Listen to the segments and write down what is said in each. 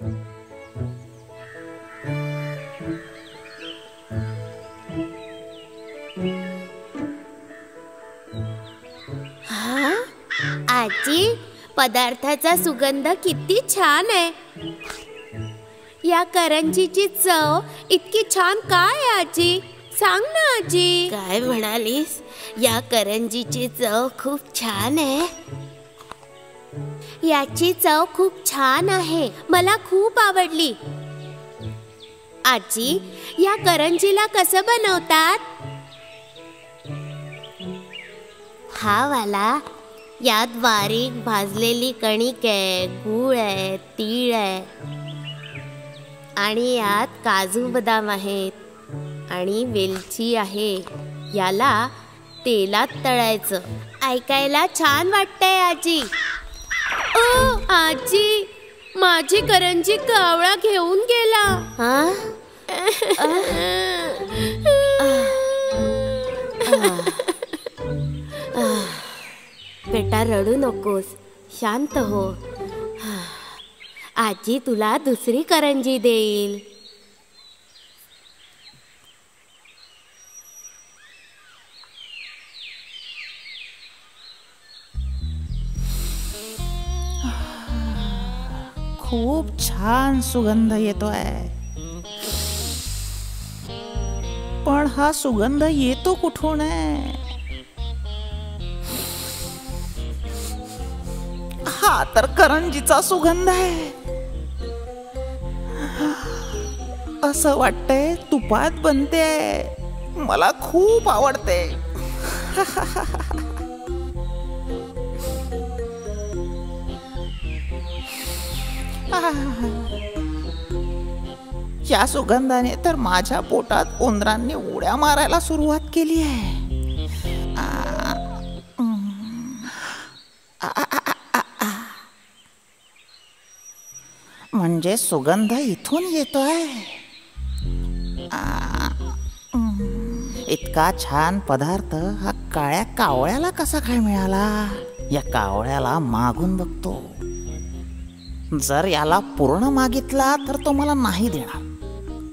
हा, आजी, पदार्थाचा सुगंध किती छान आहे. या करंजीची चव इतकी छान काय आहे आजी? सांग ना आजी. काय म्हणालीस? या करंजीची चव खूप छान आहे. याची चव खूप छान आहे, मला खूप आवडली. आजी, या करंजीला कसं बनवतात? हा वाला, यात बारीक भाजलेली कणिक आहे, गूळ आहे, तीळ आहे आणि यात काजू बदाम आहेत आणि वेलची आहे. याला तेलात तळायचं. ऐकायला छान वाटतंय आजी. ओ आजी, माझी करंजी कावळा घेऊन गेला. बेटा, रडू नकोस, शांत हो. आजी तुला दुसरी करंजी देईल. खूप छान सुगंध येतोय, पण हा सुगंध येतो कुठून आहे? हा तर करंजीचा सुगंध आहे. असं वाटतंय तुपात बनते. मला खूप आवडते. या सुगंधाने तर माझ्या पोटात उंदरांनी उड्या मारायला सुरुवात केली आहे. म्हणजे सुगंध इथून येतोय. इतका छान पदार्थ हा काळ्या कावळ्याला कसा काय मिळाला? या कावळ्याला मागून बघतो. जर याला पूर्ण मागितला तर तो मला नाही देणार,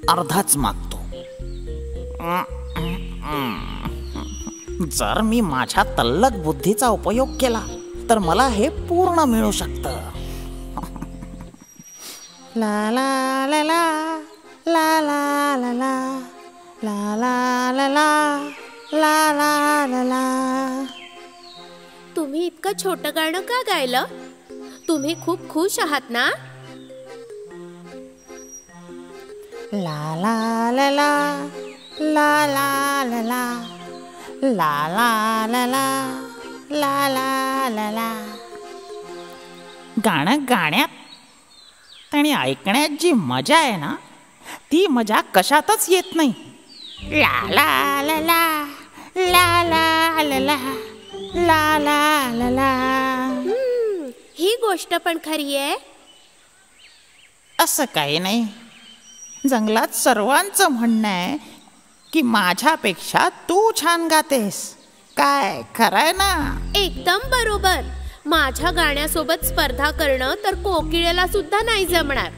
अर्धाच मागतो. जर मी माझ्या तल्लख बुद्धीचा उपयोग केला तर मला हे पूर्ण मिळू शकतं. ला ला ला ला ला ला ला ला ला ला ला ला ला ला ला. तुम्ही इतकं छोटं गाणं का गायलं? तुम्ही खूप खुश आहात ना? ला ला ला ला ला ला ला ला ला ला ला ला ला ला ला. गाणं गाण्यात आणि ऐकण्यात जी मजा आहे ना, ती मजा कशातच येत नाही. ला ला ला ला ला ला ला ला ला ला ला. ही गोष्ट पण खरी आहे. असं काही नाही. जंगलात सर्वांचं म्हणणं आहे की माझ्यापेक्षा तू छान गातेस. काय खरंय ना? एकदम बरोबर. माझ्या गाण्यासोबत स्पर्धा करणं तर कोकिळेला सुद्धा नाही जमणार.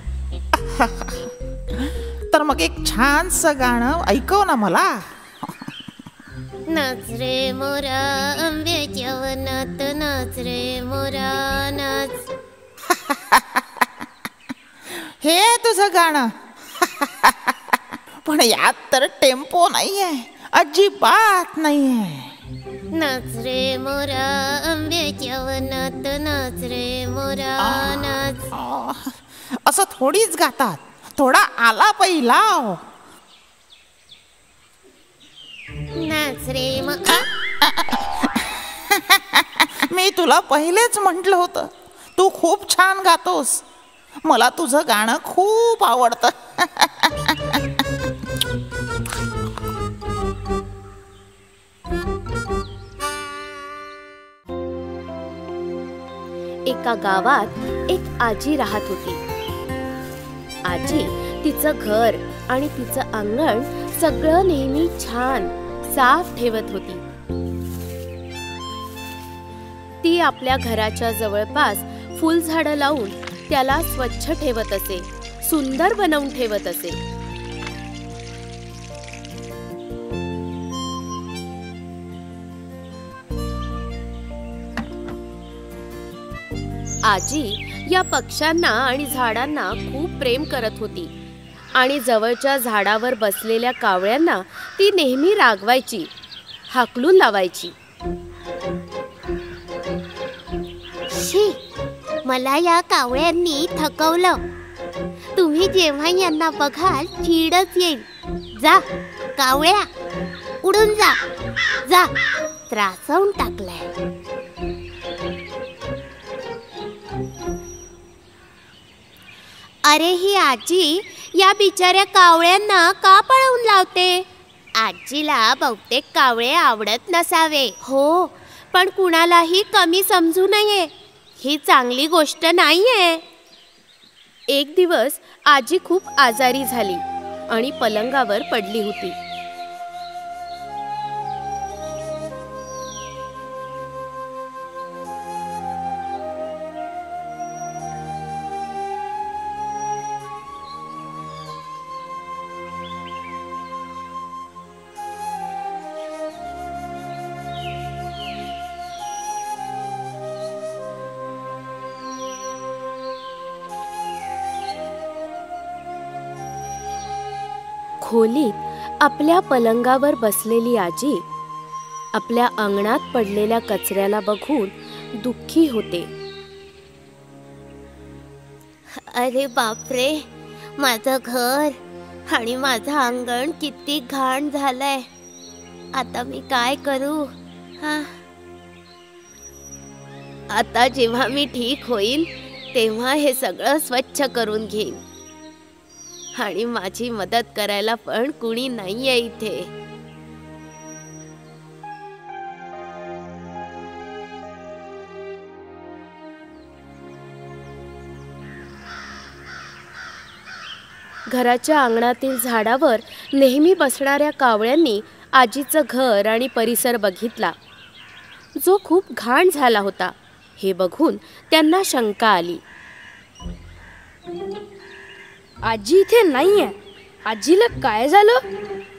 तर मग एक छानसं गाणं ऐकव ना मला. नाच रे मोरा आंब्याच्या वनात, नाच रे मोरा नाच. हे तुझं गाणं. पण यात तर टेम्पो नाहीये, अजिबात नाहीये. नाच रे मोरा आंब्याच्या वनात, नाच रे मोरा नाच. असं थोडीच गातात. थोडा आलापही लाव. नाच रे मी तुला पहिलेच म्हटलं होतं, तू खूप छान गातोस. मला तुझं गाणं खूप आवडतं. एका गावात एक आजी राहत होती. आजी तिचं घर आणि तिचं अंगण सगळं नेहमी छान साफ ठेवत होती. ती आपल्या घराच्या जवळपास फुलझाडं लावून त्याला स्वच्छ ठेवत असे. सुंदर बनवून ठेवत असे. आजी या पक्ष्यांना आणि झाडांना खूप प्रेम करत होती आणि जवळच्या झाडावर बसलेल्या कावळ्यांना ती नेहमी रागवायची, हाकलून लावायची. शी, मला या कावळ्यांनी थकवलं. तुम्ही जेव्हा यांना बघाल चिडच येईल. जा कावळ्या, उडून जा, जा, त्रासवून टाकलाय. अरे ही आजी या बिचाऱ्या कावळ्यांना का पळवून लावते? आजीला बहुतेक कावळे आवडत नसावे. हो, पण कुणालाही कमी समजू नये, ही चांगली गोष्ट नाहीये. एक दिवस आजी खूप आजारी झाली आणि पलंगावर पडली होती. खोलीत आपल्या पलंगावर बसलेली आजी आपल्या अंगणात पडलेल्या कचऱ्याला बघून दुःखी होते. अरे बापरे, माझं घर आणि माझं अंगण किती घाण झालंय. आता मी काय करू? आता जेव्हा मी ठीक होईन तेव्हा हे सगळं स्वच्छ करून घेईन. आणि माझी मदत करायला पण कुणी नाहीये इथे. घराच्या अंगणातील झाडावर नेहमी बसणाऱ्या कावळ्यांनी आजीचं घर आणि परिसर बघितला, जो खूप घाण झाला होता. हे बघून त्यांना शंका आली. आजी इथे नाहीये. आजीला काय झालं?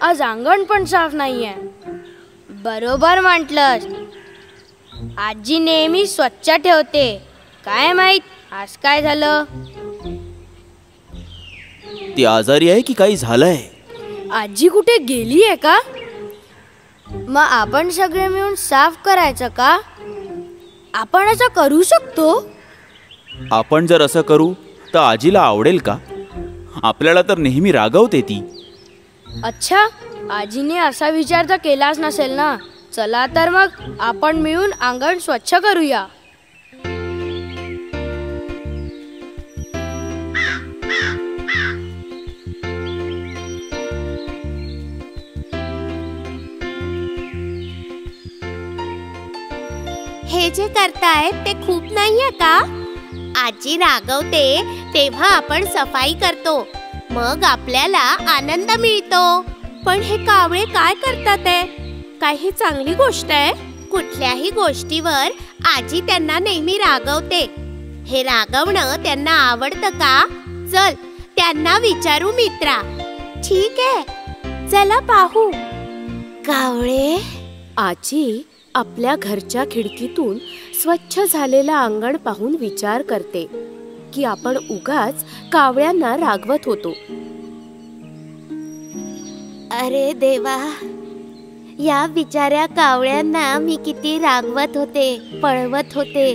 आज अंगण पण साफ नाहीये. बरोबर म्हटलंस, आजी नेहमी स्वच्छ ठेवते. काय माहित आज काय झालं? ती आजारी आहे की काही झालंय? आजी कुठे गेली आहे का? मग आपण सगळे मिळून साफ करायचं का? आपण असं करू शकतो? आपण जर असं करू तर आजीला आवडेल का? आपल्याला तर नेहमी रागवते ती. अच्छा, आजीने असा विचार तर केलाच नसेल ना. चला तर मग आपण मिळून अंगण स्वच्छ करूया. हे जे करतायत ते खूप नाहीये का? आजी रागवते तेव्हा आपण सफाई करतो, मग आपल्याला आनंद मिळतो. पण हे कावळे काय करतात आहे? काय ही चांगली गोष्ट आहे? कुठल्याही गोष्टीवर आजी त्यांना नेहमी रागवते. हे रागवणं त्यांना आवडतं का? चल त्यांना विचारू मित्रा. ठीक आहे, चला पाहू. कावळे, आजी आपल्या घरच्या खिडकीतून स्वच्छ झालेलं अंगण पाहून विचार करते की आपण उगाच कावळ्यांना रागवत होतो. अरे देवा, या बिचाऱ्या कावळ्यांना मी किती रागवत होते, पळवत होते.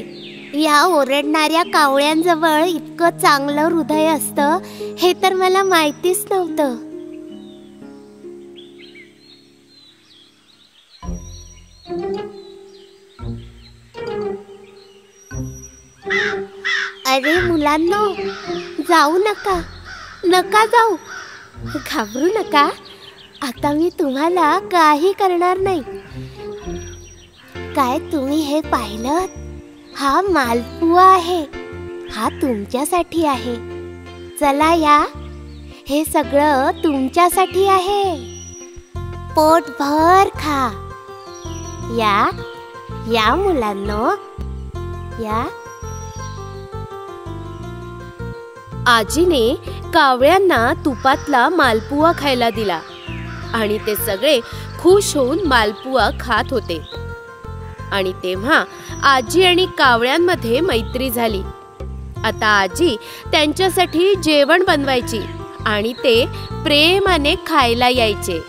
या ओरडणाऱ्या कावळ्यांजवळ इतकं चांगलं हृदय असतं हे तर मला माहितीच नव्हतं. अरे मुलांनो, जाऊ नका, नका जाऊ, घाबरू नका. आता मी तुम्हाला काही करणार नाही. काय तुम्ही हे पाहिलं? हा मालपुआ आहे. हा तुमच्यासाठी आहे. चला या, हे सगळं तुमच्यासाठी आहे. पोटभर खा. या या मुलांनो, या. आजीने कावळ्यांना तुपातला मालपुआ खायला दिला आणि ते सगळे खुश होऊन मालपुआ खात होते. आणि तेव्हा आजी आणि कावळ्यांमध्ये मैत्री झाली. आता आजी त्यांच्यासाठी जेवण बनवायची आणि ते प्रेमाने खायला यायचे.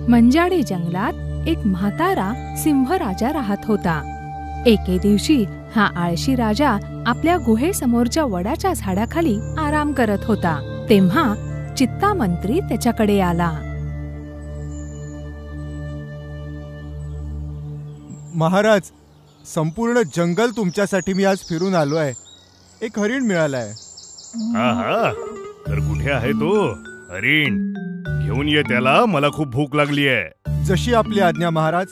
मंजाडे जंगलात एक म्हातारा सिंह राजा राहत होता. एके दिवशी हा आळशी राजा आपल्या गुहेसमोरच्या वडाच्या झाडाखाली आराम करत होता. तेव्हा चित्ता मंत्री त्याच्याकडे आला. महाराज, संपूर्ण जंगल तुमच्यासाठी मी आज फिरून आलो आहे. एक हरिण मिळालाय. हा, तर कुठे आहे तो हरिण? घेऊन ये त्याला, मला खूप भूक लागली आहे. जशी आपली आज्ञा महाराज.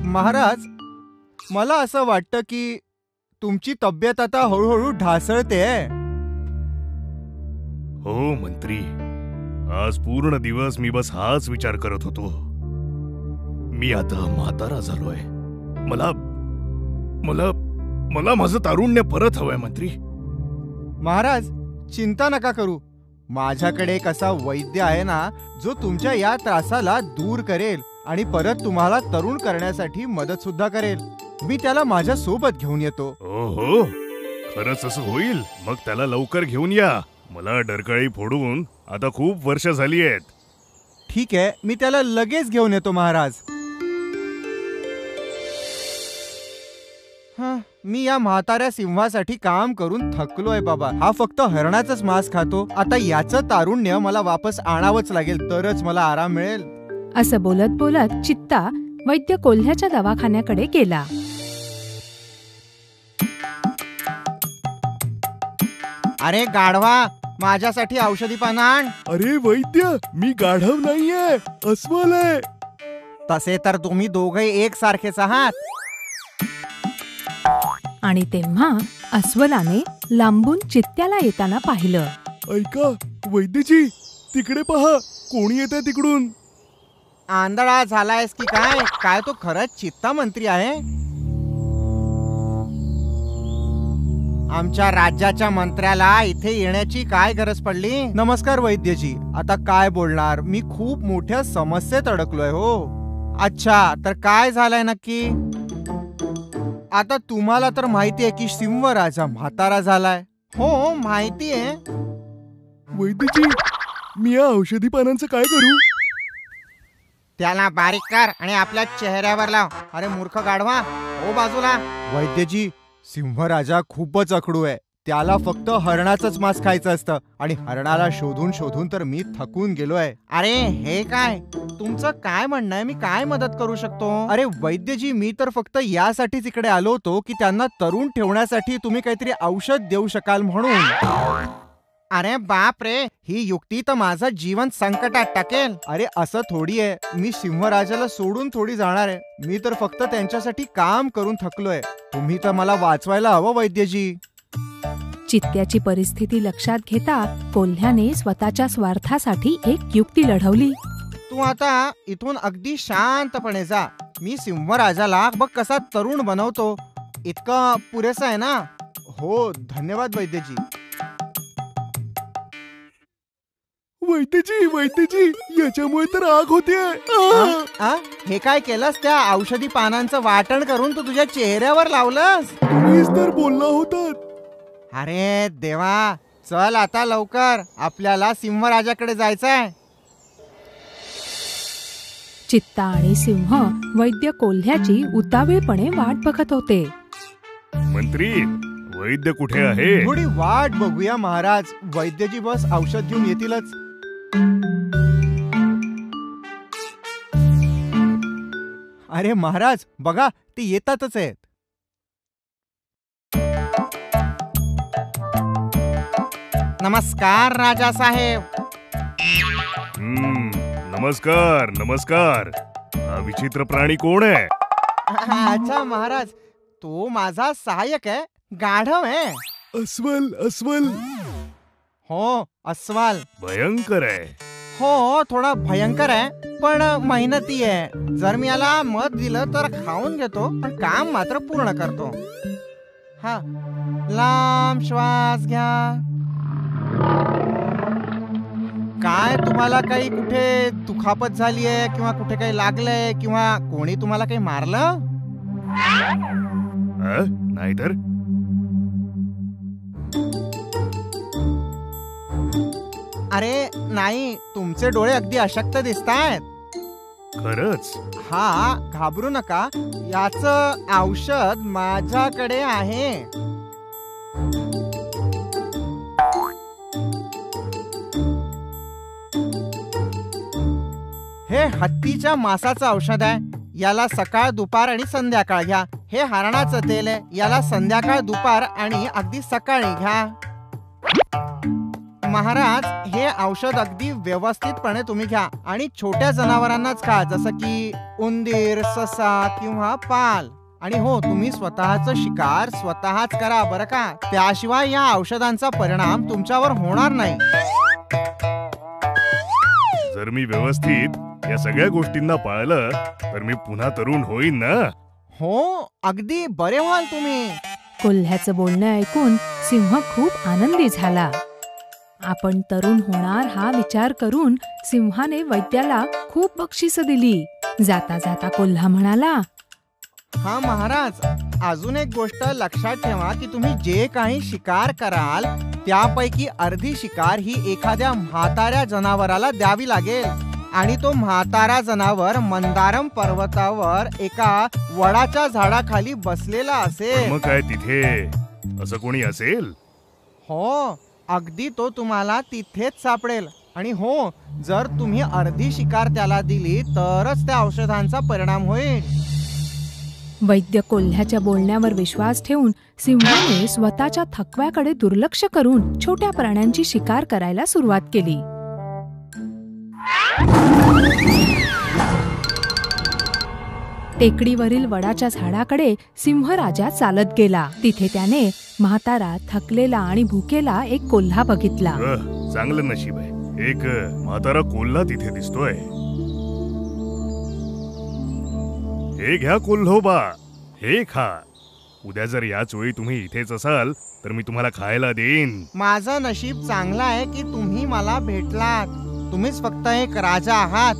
महाराज, मला असं वाटतं की तुमची तब्येत आता हळूहळू ढासळते. हो मंत्री, आज पूर्ण दिवस मी बस हाच विचार करत होतो. मी आता म्हातारा झालोय. मला मला मला माझं तारुण्य परत हवंय मंत्री. महाराज, चिंता नका करू. माझ्याकडे एक असा वैद्य आहे ना, जो तुमच्या या त्रासाला दूर करेल आणि परत तुम्हाला तरुण करण्यासाठी मदत सुद्धा करेल. मी त्याला माझ्या सोबत घेऊन येतो. हो, खरंच असं होईल? मग त्याला लवकर घेऊन या. मला डरकाळी फोडून आता खूप वर्ष झाली आहेत. ठीक आहे, मी त्याला लगेच घेऊन येतो महाराज. मी या म्हाताऱ्या सिंहासाठी काम करून थकलोय बाबा. हा फक्त हरणाचंच मांस खातो. आता याचं तारुण्य मला वापस आणावंच लागेल, तरच मला आराम मिळेल. असं बोलत बोलत चित्ता वैद्य कोल्ह्याच्या दवाखान्याकडे गेला. अरे गाढवा, माझ्यासाठी औषधी पानं आण. अरे वैद्य, मी गाढव नाहीये, अस्वल आहे. तसे तर तुम्ही दोघे एकसारखेच आहात. आणि तेव्हा अस्वलाने लांबून चित्त्याला येताना पाहिलं. ऐका वैद्यजी, तिकडे पहा, कोणी येतंय तिकडून. आंधळा झालायस की काय? काय तो खरंच चित्ता मंत्री आहे? आमच्या राज्याच्या मंत्र्याला इथे येण्याची काय गरज पडली? नमस्कार वैद्यजी. आता काय बोलणार? मी खूप मोठ्या समस्येत अडकलोय. हो, अच्छा, तर काय झालंय नक्की? आता तुम्हाला तर माहिती आहे की सिंह राजा म्हातारा झालाय. हो, माहिती आहे. वैद्यजी, मी या औषधी पानांचं काय करू? त्याला बारीक कर आणि आपल्या चेहऱ्यावर लाव. अरे मूर्ख गाढवा, हो बाजूला. वैद्यजी, सिंह राजा खूपच अकडू आहे. त्याला फक्त हरणाचंच मांस खायचं असतं आणि हरणाला शोधून शोधून तर मी थकून गेलोय. अरे हे काय? तुमचं काय म्हणणं आहे? मी काय मदत करू शकतो? अरे वैद्यजी, मी तर फक्त यासाठीच इकडे आलो होतो की त्यांना तरुण ठेवण्यासाठी तुम्ही काहीतरी औषध देऊ शकाल म्हणून. अरे बाप रे, ही युक्ती तर माझं जीवन संकटात टाकेल. अरे असं थोडी आहे, मी सिंहराजाला सोडून थोडी जाणार आहे. मी तर फक्त त्यांच्यासाठी काम करून थकलोय. तुम्ही तर मला वाचवायला हवं वैद्यजी. चित्त्याची परिस्थिती लक्षात घेता कोल्ह्याने स्वतःच्या स्वार्थासाठी एक युक्ती लढवली. तू आता इथून अगदी शांतपणे जा. मी सिंहराजाला बघ कसा तरुण बनवतो. इतकं पुरेसं आहे ना? हो, धन्यवाद वैद्यजी. वैद्यजी, वैद्यजी, याच्यामुळे तर आग होतीये. हे काय केलंस? त्या औषधी पानांचं वाटण करून तू तुझ्या चेहऱ्यावर लावलंस? तुम्हीच तर बोलला होता. अरे देवा, चल आता लवकर, आपल्याला सिंहराजाकडे जायचंय. चित्ता आणि सिंह वैद्य कोल्ह्याची उतावीळपणे वाट बघत होते. मंत्री, वैद्य कुठे आहे? थोडी वाट बघूया महाराज. वैद्यजी बस औषध घेऊन येतीलच. अरे महाराज बघा, ते येतातच आहेत. नमस्कार राजा साहेब. नमस्कार नमस्कार. हा विचित्र प्राणी कोण आहे? अच्छा महाराज, तो माझा सहाय्यक आहे, गाढव आहे. अस्वल अस्वल. हो, अस्वल. भयंकर आहे. हो, थोडा भयंकर आहे पण मेहनती आहे. जर मी याला मध दिलं तर खाऊन घेतो, पण काम मात्र पूर्ण करतो. हा, लांब श्वास घ्या. काय तुम्हाला काही कुठे दुखापत झालीये किंवा कुठे काही लागलंय किंवा कोणी तुम्हाला काही मारलं? नाही तर. अरे नाही, तुमचे डोळे अगदी अशक्त दिसतायत. खरंच? हा, घाबरू नका, याचं औषध माझ्याकडे आहे. हे हत्तीच्या मांसाचं औषध आहे. याला सकाळ, दुपार आणि संध्याकाळ घ्या. हे हरणाचं तेल आहे. याला संध्याकाळ, दुपार आणि अगदी सकाळी घ्या. महाराज, हे औषध अगदी व्यवस्थितपणे तुम्ही घ्या आणि छोट्या जनावरांनाच खा, जसं की उंदीर, ससा किंवा पाल. आणि हो, तुम्ही स्वतःच शिकार स्वतःच करा बरं का. त्याशिवाय या औषधांचा परिणाम तुमच्यावर होणार नाही. जर मी व्यवस्थित या सगळ्या गोष्टींना पाळलं तर मी पुन्हा तरुण होईन ना? हो, अगदी बरे व्हाल तुम्ही. कोल्ह्याचं बोलणं ऐकून सिंह खूप आनंदी झाला. आपण तरुण होणार हा विचार करून सिंहाने वैद्याला खूप बक्षिसं दिली. जाता जाता कोल्हा म्हणाला, हा महाराज, अजून एक गोष्ट लक्षात ठेवा की तुम्ही जे काही शिकार कराल त्यापैकी अर्धी शिकार ही एखाद्या म्हाताऱ्या जनावराला द्यावी लागेल. आणि तो म्हातारा जनावर मंदारम पर्वतावर एका वडाच्या झाडाखाली बसलेला असेल. मग काय तिथे असं कोणी असेल? हो, अगदी तो तुम्हाला तिथेच सापडेल. आणि हो, जर तुम्ही अर्धी शिकार त्याला दिली तरच त्या औषधांचा परिणाम होईल. वैद्य कोल्ह्याच्या बोलण्यावर विश्वास ठेवून सिंहाने स्वतःच्या थकव्याकडे दुर्लक्ष करून छोट्या प्राण्यांची शिकार करायला सुरुवात केली. टेकडीवरील वडाच्या झाडाकडे सिंह राजा चालत गेला. तिथे त्याने म्हातारा, थकलेला आणि भुकेला एक कोल्हा बघितला. चांगलं नशीब आहे, एक म्हातारा कोल्हा तिथे दिसतोय. हे घ्या कोल्होबा, हे खा. उद्या जर याच वेळी तुम्ही इथेच असाल तर मी तुम्हाला खायला देईन. माझं नशीब चांगलं आहे की तुम्ही मला भेटलात. तुम्हीच फक्त एक राजा आहात.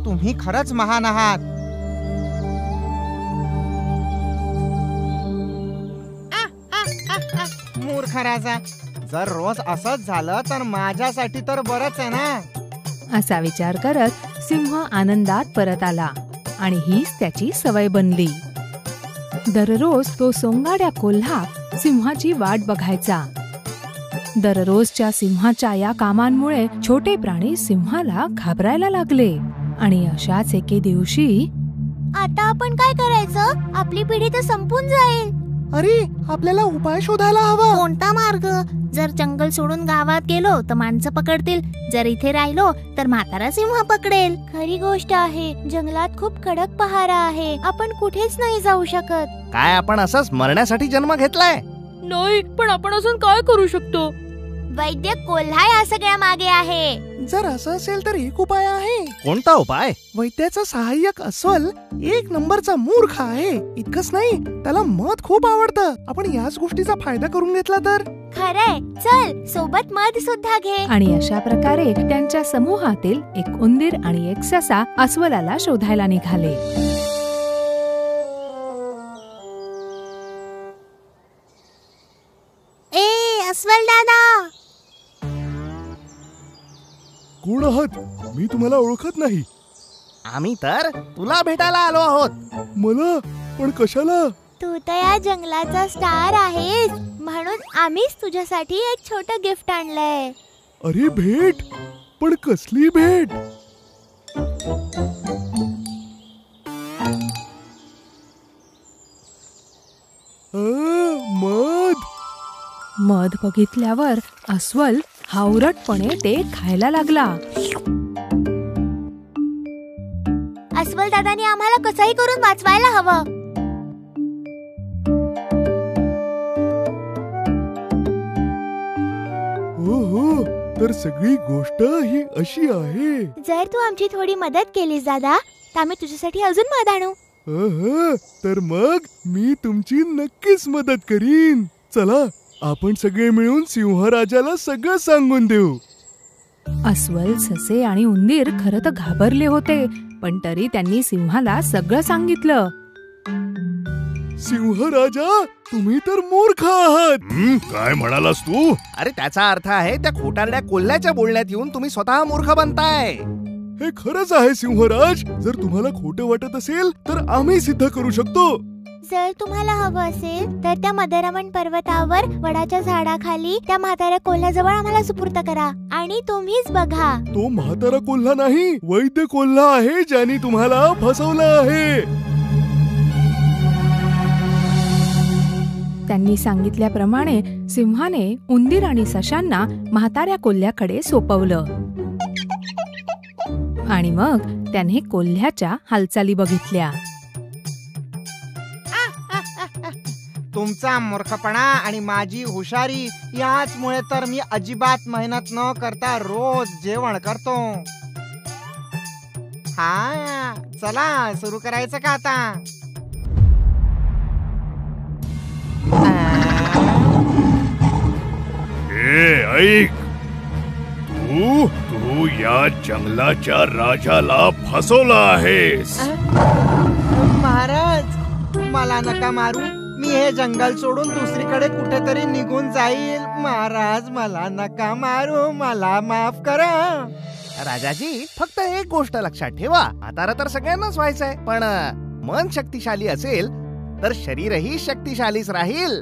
तुम्ही खरंच महान आहात. मूर्ख राजा, जर रोज असंच झालं तर माझ्यासाठी तर बरंच आहे ना. असा विचार करत सिंह आनंदात परत आला आणि हीच त्याची सवय बनली. दररोज तो सोंगाड्या कोल्हा सिंहाची वाट बघायचा. दररोजच्या सिंहाच्या या कामांमुळे छोटे प्राणी सिंहाला घाबरायला लागले. आणि अशाच एके दिवशी, आता आपण काय करायचं? आपली पिढी तर संपून जाईल. अरे, आपल्याला उपाय शोधायला हवा. कोणता मार्ग? जर जंगल सोडून गावात गेलो तर माणसं पकडतील. जर इथे राहिलो तर म्हातारा सिंह पकडेल. खरी गोष्ट आहे, जंगलात खूप कडक पहारा आहे. आपण कुठेच नाही जाऊ शकत. काय आपण असंच मरण्यासाठी जन्म घेतलाय? नाही, पण आपण असं काय करू शकतो? वैद्य कोल्हा या सगळ्या मागे आहे. जर असं असेल तर एक उपाय आहे. कोणता उपाय? वैद्याचा सहाय्यक अस्वल एक नंबरचा मूर्ख आहे. इतकंच नाही, त्याला मध खूप आवडतं. आपण याच गोष्टीचा फायदा करून घेतला तर. खरंय, चल सोबत मध सुद्धा घे. आणि अशा प्रकारे त्यांच्या समूहातील एक उंदीर आणि एक ससा अस्वलाला शोधायला निघाले. अस्वल दादा, कोण आहात? मी तुम्हाला ओळखत नाही. आम्ही तर तुला भेटायला आलो आहोत. मला? पण कशाला? तू तर या जंगलाचा स्टार आहेस, म्हणून आम्हीच तुझ्यासाठी एक छोटं गिफ्ट आणलंय. अरे भेट? पण कसली भेट? मध. मध बघितल्यावर अस्वल हावरटपणे ते खायला लागला. अस्वल दादाने आम्हाला कसंही करून वाचवायला हवं. हो, तर सगळी गोष्ट ही अशी आहे. जर तू आमची थोडी मदत केलीस दादा तर आम्ही तुझ्यासाठी अजून मध आणू. तर मग मी तुमची नक्कीच मदत करीन. चला आपण सगळे मिळून सिंहराजाला सगळं सांगून देऊ. अस्वल, ससे आणि उंदीर खरं तर घाबरले होते, पण तरी त्यांनी सिंहाला सगळं सांगितलं. सिंहराजा, तुम्ही तर मूर्ख आहात. काय म्हणालास तू? अरे त्याचा अर्थ आहे त्या खोटारड्या कोल्ह्याच्या बोलण्यात येऊन तुम्ही स्वतः मूर्ख बनताय. हे खरंच आहे सिंहराज. जर तुम्हाला खोटं वाटत असेल तर आम्ही सिद्ध करू शकतो. जर तुम्हाला हवं असेल तर त्या मदरावण पर्वतावर वडाच्या झाडाखाली त्या म्हाताऱ्या कोल्ह्याजवळ आम्हाला सुपूर्द करा आणि तुम्हीच बघा. तो म्हातारा कोल्हा नाही, वैद्य कोल्हा आहे ज्याने तुम्हाला फसवलं आहे. त्यांनी सांगितल्याप्रमाणे सिंहाने उंदीर आणि सशांना म्हाताऱ्या कोल्ह्याकडे सोपवलं आणि मग त्याने कोल्ह्याच्या हालचाली बघितल्या. तुमचा मूर्खपणा आणि माझी हुशारी याचमुळे तर मी अजिबात मेहनत न करता रोज जेवण करतो. हा चला सुरू करायचं का आता? ऐक, तू या जंगलाच्या राजाला फसवला आहेस. महाराज मला नका मारू. मी हे जंगल सोडून दुसरीकडे कुठेतरी निघून जाईल. महाराज मला नका मारू, मला माफ करा. राजाजी, फक्त एक गोष्ट लक्षात ठेवा, म्हातारा तर सगळ्यांनाच व्हायचंय, पण मन शक्तिशाली असेल तर शरीरही शक्तिशालीच राहील.